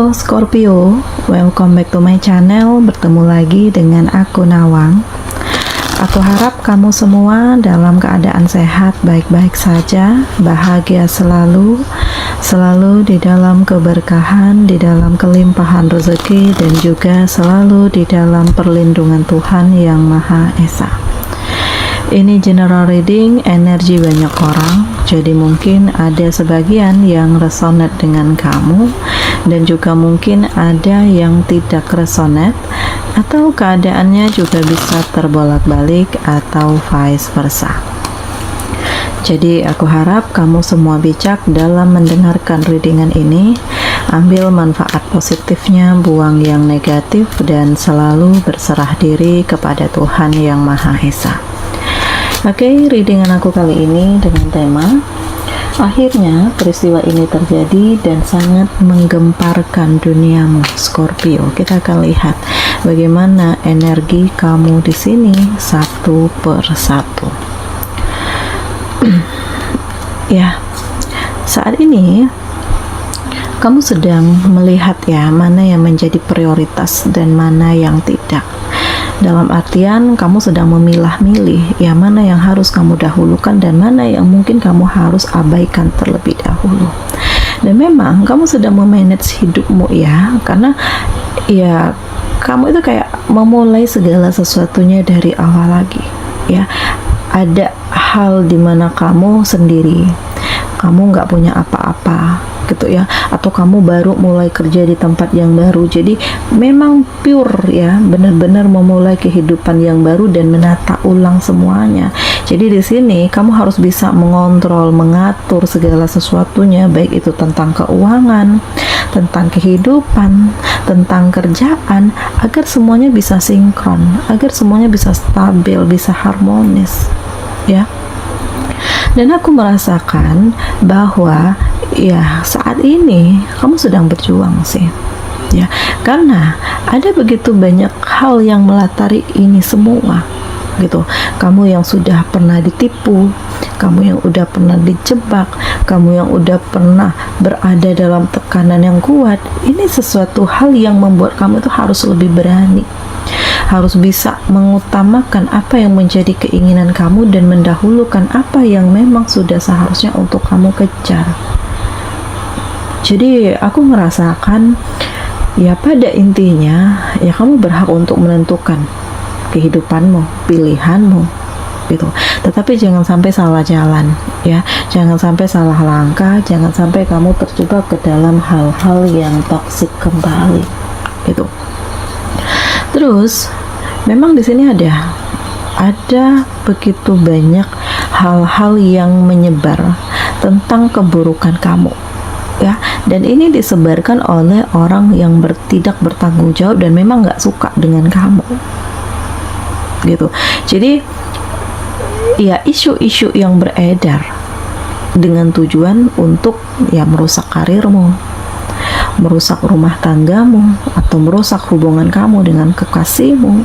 Halo Scorpio, welcome back to my channel. Bertemu lagi dengan aku Nawang. Aku harap kamu semua dalam keadaan sehat, baik-baik saja, bahagia selalu, selalu di dalam keberkahan, di dalam kelimpahan rezeki, dan juga selalu di dalam perlindungan Tuhan Yang Maha Esa. Ini general reading energi banyak orang, jadi mungkin ada sebagian yang resonate dengan kamu, dan juga mungkin ada yang tidak resonate, atau keadaannya juga bisa terbolak-balik atau vice versa. Jadi aku harap kamu semua bijak dalam mendengarkan readingan ini. Ambil manfaat positifnya, buang yang negatif, dan selalu berserah diri kepada Tuhan Yang Maha Esa. Oke, readingan aku kali ini dengan tema akhirnya peristiwa ini terjadi dan sangat menggemparkan duniamu, Scorpio. Kita akan lihat bagaimana energi kamu di sini satu per satu. Ya, saat ini kamu sedang melihat ya mana yang menjadi prioritas dan mana yang tidak. Dalam artian kamu sedang memilah-milih ya mana yang harus kamu dahulukan dan mana yang mungkin kamu harus abaikan terlebih dahulu. Dan memang kamu sedang memanage hidupmu ya, karena ya kamu itu kayak memulai segala sesuatunya dari awal lagi ya. Ada hal dimana kamu sendiri, kamu nggak punya apa-apa gitu ya, atau kamu baru mulai kerja di tempat yang baru, jadi memang pure ya, benar-benar memulai kehidupan yang baru dan menata ulang semuanya. Jadi di sini kamu harus bisa mengontrol, mengatur segala sesuatunya, baik itu tentang keuangan, tentang kehidupan, tentang kerjaan, agar semuanya bisa sinkron, agar semuanya bisa stabil, bisa harmonis ya. Dan aku merasakan bahwa ya saat ini kamu sedang berjuang sih ya, karena ada begitu banyak hal yang melatari ini semua gitu. Kamu yang sudah pernah ditipu, kamu yang udah pernah dijebak, kamu yang udah pernah berada dalam tekanan yang kuat. Ini sesuatu hal yang membuat kamu itu harus lebih berani, harus bisa mengutamakan apa yang menjadi keinginan kamu dan mendahulukan apa yang memang sudah seharusnya untuk kamu kejar. Jadi aku merasakan ya pada intinya ya kamu berhak untuk menentukan kehidupanmu, pilihanmu gitu. Tetapi jangan sampai salah jalan ya, jangan sampai salah langkah, jangan sampai kamu terjebak ke dalam hal-hal yang toksik kembali gitu. Terus memang di sini ada begitu banyak hal-hal yang menyebar tentang keburukan kamu ya, dan ini disebarkan oleh orang yang tidak bertanggung jawab dan memang nggak suka dengan kamu gitu. Jadi ya isu-isu yang beredar dengan tujuan untuk ya merusak karirmu, merusak rumah tanggamu, atau merusak hubungan kamu dengan kekasihmu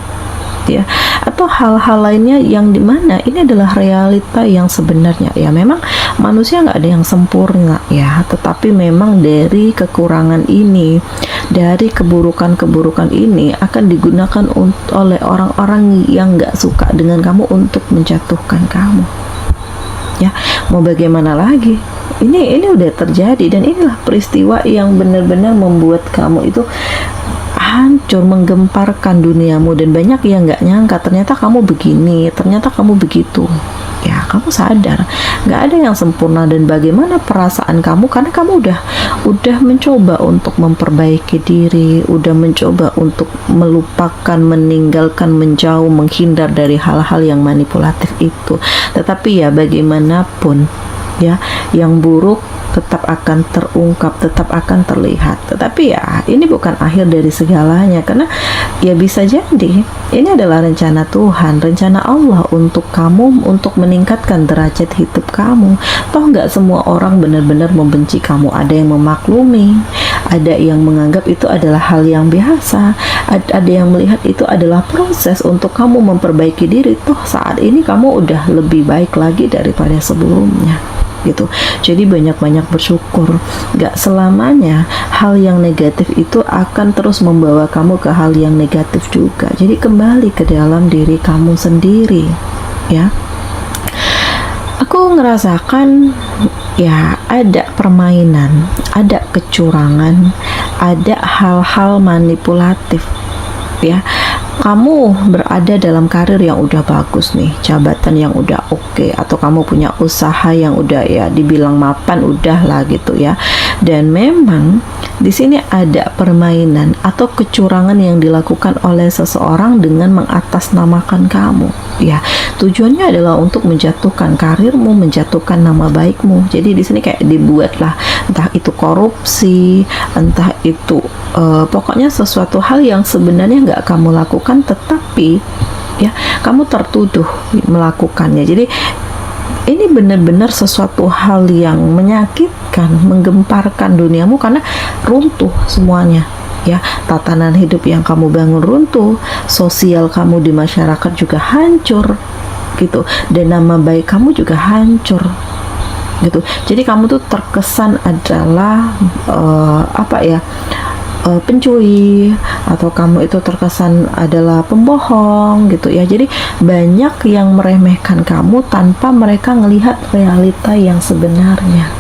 ya, atau hal-hal lainnya yang dimana ini adalah realita yang sebenarnya ya. Memang manusia nggak ada yang sempurna ya, tetapi memang dari kekurangan ini, dari keburukan-keburukan ini akan digunakan oleh orang-orang yang nggak suka dengan kamu untuk menjatuhkan kamu ya. Mau bagaimana lagi, ini udah terjadi, dan inilah peristiwa yang benar-benar membuat kamu itu hancur, menggemparkan duniamu, dan banyak yang nggak nyangka ternyata kamu begini, ternyata kamu begitu ya. Kamu sadar nggak ada yang sempurna, dan bagaimana perasaan kamu karena kamu udah mencoba untuk memperbaiki diri, udah mencoba untuk melupakan, meninggalkan, menjauh, menghindar dari hal-hal yang manipulatif itu. Tetapi ya bagaimanapun ya, yang buruk tetap akan terungkap, tetap akan terlihat. Tetapi ya ini bukan akhir dari segalanya, karena ya bisa jadi ini adalah rencana Tuhan, rencana Allah untuk kamu, untuk meningkatkan derajat hidup kamu. Toh nggak semua orang benar-benar membenci kamu, ada yang memaklumi, ada yang menganggap itu adalah hal yang biasa, ada yang melihat itu adalah proses untuk kamu memperbaiki diri. Toh saat ini kamu udah lebih baik lagi daripada sebelumnya gitu. Jadi banyak-banyak bersyukur. Gak selamanya hal yang negatif itu akan terus membawa kamu ke hal yang negatif juga. Jadi kembali ke dalam diri kamu sendiri, ya. Aku ngerasakan ya ada permainan, ada kecurangan, ada hal-hal manipulatif, ya. Kamu berada dalam karir yang udah bagus nih, jabatan yang udah oke, atau kamu punya usaha yang udah ya dibilang mapan udah lah gitu ya. Dan memang di sini ada permainan atau kecurangan yang dilakukan oleh seseorang dengan mengatasnamakan kamu. Ya, tujuannya adalah untuk menjatuhkan karirmu, menjatuhkan nama baikmu. Jadi di sini kayak dibuatlah entah itu korupsi, entah itu pokoknya sesuatu hal yang sebenarnya nggak kamu lakukan, tetapi ya kamu tertuduh melakukannya. Jadi ini benar-benar sesuatu hal yang menyakitkan, menggemparkan duniamu karena runtuh semuanya. Ya, tatanan hidup yang kamu bangun runtuh, sosial kamu di masyarakat juga hancur gitu, dan nama baik kamu juga hancur gitu. Jadi kamu tuh terkesan adalah pencuri, atau kamu itu terkesan adalah pembohong gitu ya. Jadi banyak yang meremehkan kamu tanpa mereka melihat realita yang sebenarnya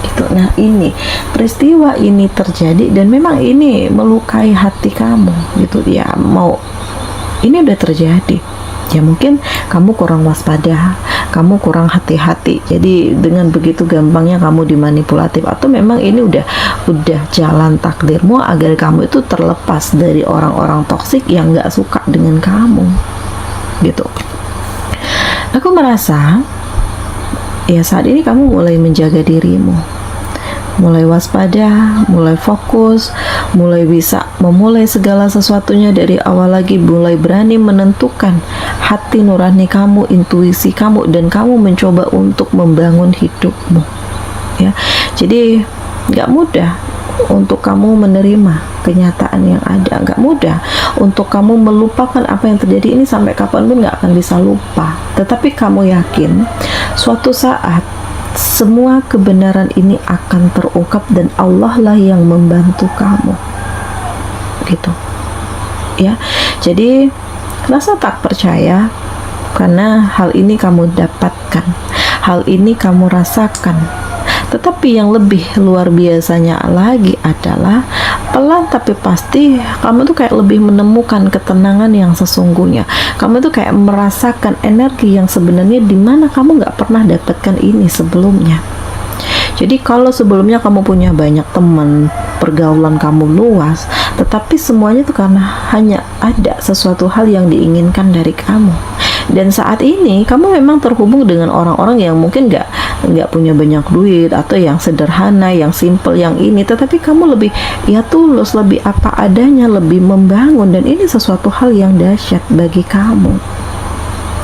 gitu. Nah, ini peristiwa ini terjadi dan memang ini melukai hati kamu gitu ya. Ini udah terjadi ya, mungkin kamu kurang waspada, kamu kurang hati-hati, jadi dengan begitu gampangnya kamu dimanipulatif, atau memang ini udah jalan takdirmu agar kamu itu terlepas dari orang-orang toksik yang gak suka dengan kamu gitu. Aku merasa ya saat ini kamu mulai menjaga dirimu, mulai waspada, mulai fokus, mulai bisa memulai segala sesuatunya dari awal lagi, mulai berani menentukan hati nurani kamu, intuisi kamu, dan kamu mencoba untuk membangun hidupmu ya. Jadi gak mudah untuk kamu menerima kenyataan yang ada, gak mudah untuk kamu melupakan apa yang terjadi ini, sampai kapanpun gak akan bisa lupa. Tetapi kamu yakin suatu saat semua kebenaran ini akan terungkap dan Allah lah yang membantu kamu gitu ya. Jadi rasa tak percaya karena hal ini kamu dapatkan, hal ini kamu rasakan. Tetapi yang lebih luar biasanya lagi adalah pelan tapi pasti kamu tuh kayak lebih menemukan ketenangan yang sesungguhnya. Kamu tuh kayak merasakan energi yang sebenarnya dimana kamu nggak pernah dapatkan ini sebelumnya. Jadi kalau sebelumnya kamu punya banyak teman, pergaulan kamu luas, tetapi semuanya tuh karena hanya ada sesuatu hal yang diinginkan dari kamu. Dan saat ini kamu memang terhubung dengan orang-orang yang mungkin nggak punya banyak duit, atau yang sederhana, yang simple, yang ini, tetapi kamu lebih ya tulus, lebih apa adanya, lebih membangun, dan ini sesuatu hal yang dahsyat bagi kamu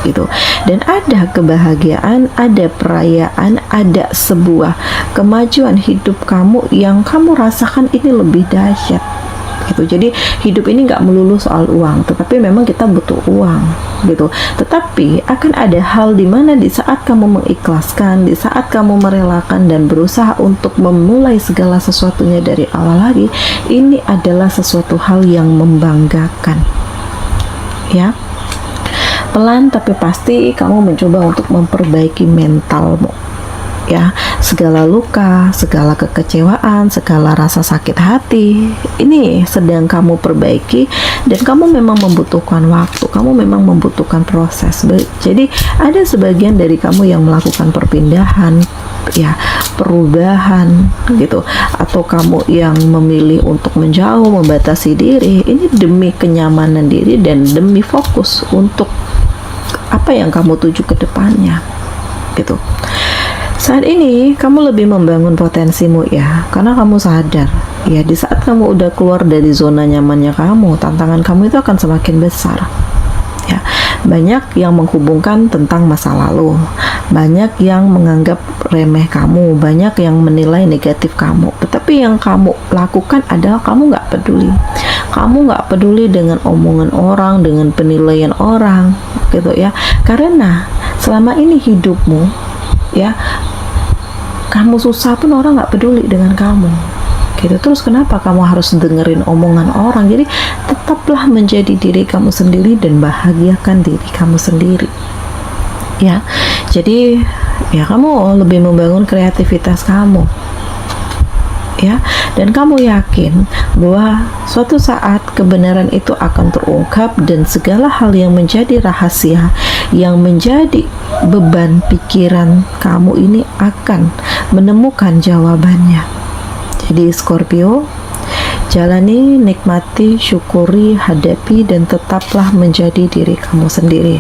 gitu. Dan ada kebahagiaan, ada perayaan, ada sebuah kemajuan hidup kamu yang kamu rasakan ini lebih dahsyat gitu. Jadi hidup ini nggak melulu soal uang, tetapi memang kita butuh uang gitu. Tetapi akan ada hal di mana di saat kamu mengikhlaskan, di saat kamu merelakan dan berusaha untuk memulai segala sesuatunya dari awal lagi, ini adalah sesuatu hal yang membanggakan ya. Pelan tapi pasti kamu mencoba untuk memperbaiki mentalmu ya. Segala luka, segala kekecewaan, segala rasa sakit hati ini sedang kamu perbaiki, dan kamu memang membutuhkan waktu, kamu memang membutuhkan proses. Jadi ada sebagian dari kamu yang melakukan perpindahan ya, perubahan gitu, atau kamu yang memilih untuk menjauh, membatasi diri, ini demi kenyamanan diri dan demi fokus untuk apa yang kamu tuju ke depannya gitu. Saat ini kamu lebih membangun potensimu ya, karena kamu sadar ya di saat kamu udah keluar dari zona nyamannya kamu, tantangan kamu itu akan semakin besar ya. Banyak yang menghubungkan tentang masa lalu, banyak yang menganggap remeh kamu, banyak yang menilai negatif kamu, tetapi yang kamu lakukan adalah kamu nggak peduli. Kamu nggak peduli dengan omongan orang, dengan penilaian orang gitu ya, karena selama ini hidupmu ya kamu susah pun orang nggak peduli dengan kamu gitu. Terus kenapa kamu harus dengerin omongan orang? Jadi tetaplah menjadi diri kamu sendiri dan bahagiakan diri kamu sendiri ya. Jadi ya kamu lebih membangun kreativitas kamu ya, dan kamu yakin bahwa suatu saat kebenaran itu akan terungkap dan segala hal yang menjadi rahasia, yang menjadi beban pikiran kamu ini akan menemukan jawabannya. Jadi Scorpio, jalani, nikmati, syukuri, hadapi, dan tetaplah menjadi diri kamu sendiri.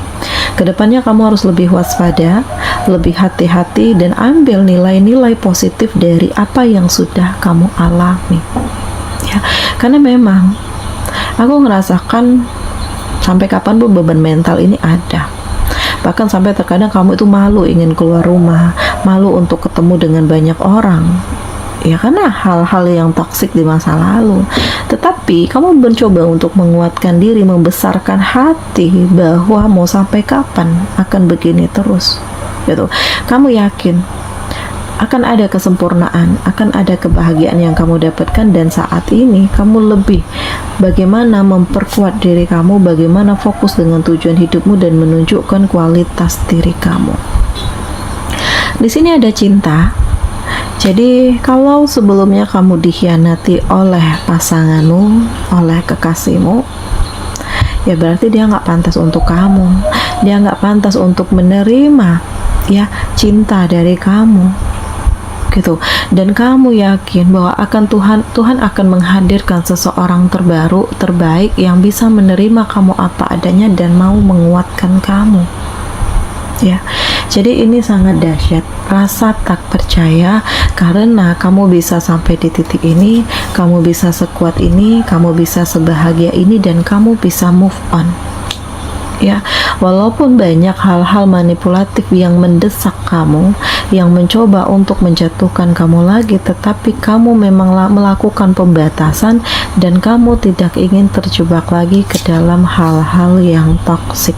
Kedepannya kamu harus lebih waspada, lebih hati-hati, dan ambil nilai-nilai positif dari apa yang sudah kamu alami ya. Karena memang aku ngerasakan sampai kapan pun beban mental ini ada. Bahkan sampai terkadang kamu itu malu ingin keluar rumah, malu untuk ketemu dengan banyak orang ya, karena hal-hal yang toksik di masa lalu. Tetapi kamu mencoba untuk menguatkan diri, membesarkan hati bahwa mau sampai kapan akan begini terus gitu. Kamu yakin akan ada kesempurnaan, akan ada kebahagiaan yang kamu dapatkan, dan saat ini kamu lebih bagaimana memperkuat diri kamu, bagaimana fokus dengan tujuan hidupmu dan menunjukkan kualitas diri kamu. Di sini ada cinta. Jadi kalau sebelumnya kamu dikhianati oleh pasanganmu, oleh kekasihmu, ya berarti dia nggak pantas untuk kamu. Dia nggak pantas untuk menerima ya cinta dari kamu gitu. Dan kamu yakin bahwa Tuhan akan menghadirkan seseorang terbaik yang bisa menerima kamu apa adanya dan mau menguatkan kamu ya. Jadi ini sangat dahsyat, rasa tak percaya karena kamu bisa sampai di titik ini, kamu bisa sekuat ini, kamu bisa sebahagia ini, dan kamu bisa move on ya. Walaupun banyak hal-hal manipulatif yang mendesak kamu, yang mencoba untuk menjatuhkan kamu lagi, tetapi kamu memang melakukan pembatasan dan kamu tidak ingin terjebak lagi ke dalam hal-hal yang toksik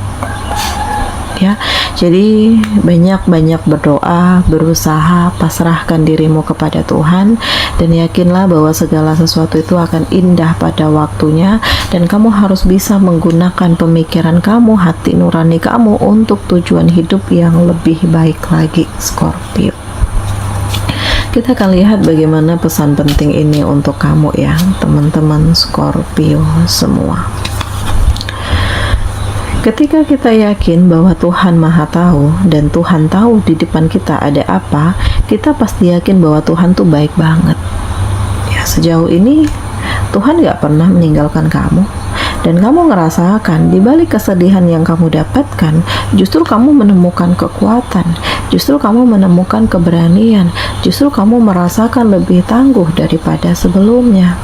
ya. Jadi banyak-banyak berdoa, berusaha, pasrahkan dirimu kepada Tuhan, dan yakinlah bahwa segala sesuatu itu akan indah pada waktunya, dan kamu harus bisa menggunakan pemikiran kamu, hati nurani kamu untuk tujuan hidup yang lebih baik lagi, Scorpio. Kita akan lihat bagaimana pesan penting ini untuk kamu ya, teman-teman Scorpio semua. Ketika kita yakin bahwa Tuhan Maha Tahu dan Tuhan tahu di depan kita ada apa, kita pasti yakin bahwa Tuhan tuh baik banget. Ya, sejauh ini Tuhan gak pernah meninggalkan kamu, dan kamu ngerasakan di balik kesedihan yang kamu dapatkan, justru kamu menemukan kekuatan, justru kamu menemukan keberanian, justru kamu merasakan lebih tangguh daripada sebelumnya.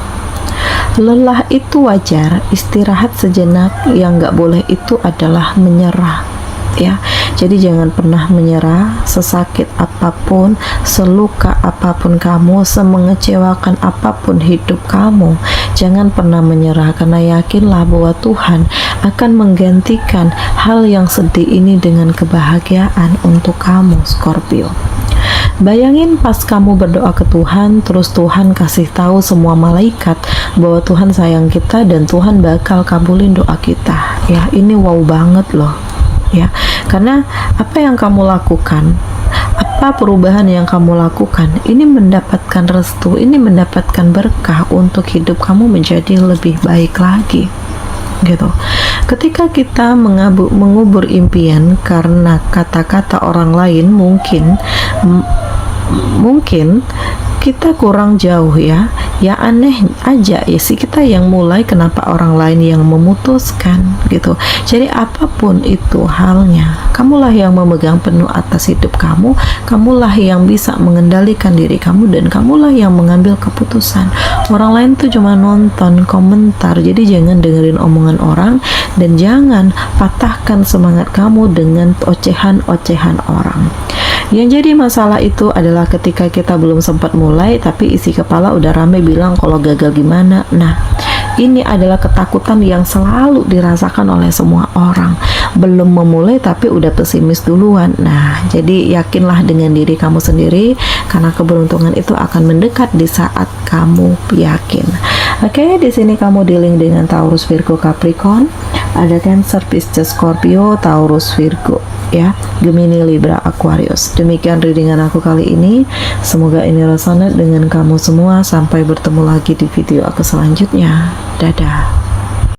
Lelah itu wajar, istirahat sejenak. Yang nggak boleh itu adalah menyerah ya. Jadi jangan pernah menyerah, sesakit apapun, seluka apapun kamu, semengecewakan apapun hidup kamu, jangan pernah menyerah, karena yakinlah bahwa Tuhan akan menggantikan hal yang sedih ini dengan kebahagiaan untuk kamu, Scorpio. Bayangin pas kamu berdoa ke Tuhan, terus Tuhan kasih tahu semua malaikat bahwa Tuhan sayang kita dan Tuhan bakal kabulin doa kita. Ya, ini wow banget loh. Ya, karena apa yang kamu lakukan, apa perubahan yang kamu lakukan, ini mendapatkan restu, ini mendapatkan berkah untuk hidup kamu menjadi lebih baik lagi. Gitu. Ketika kita mengubur impian karena kata-kata orang lain, mungkin kita kurang jauh ya aneh aja ya sih kita yang mulai, kenapa orang lain yang memutuskan gitu. Jadi apapun itu halnya, kamulah yang memegang penuh atas hidup kamu, kamulah yang bisa mengendalikan diri kamu, dan kamulah yang mengambil keputusan. Orang lain tuh cuma nonton, komentar. Jadi jangan dengerin omongan orang, dan jangan patahkan semangat kamu dengan ocehan-ocehan orang. Yang jadi masalah itu adalah ketika kita belum sempat mulai, tapi isi kepala udah rame bilang kalau gagal gimana. Nah, Ini adalah ketakutan yang selalu dirasakan oleh semua orang. Belum memulai tapi udah pesimis duluan. Nah, jadi yakinlah dengan diri kamu sendiri, karena keberuntungan itu akan mendekat di saat kamu yakin. Oke, di sini kamu dealing dengan Taurus, Virgo, Capricorn. Ada Cancer, Pisces, Scorpio, Taurus, Virgo, ya, Gemini, Libra, Aquarius. Demikian readingan aku kali ini. Semoga ini resonate dengan kamu semua. Sampai bertemu lagi di video aku selanjutnya. Dadah.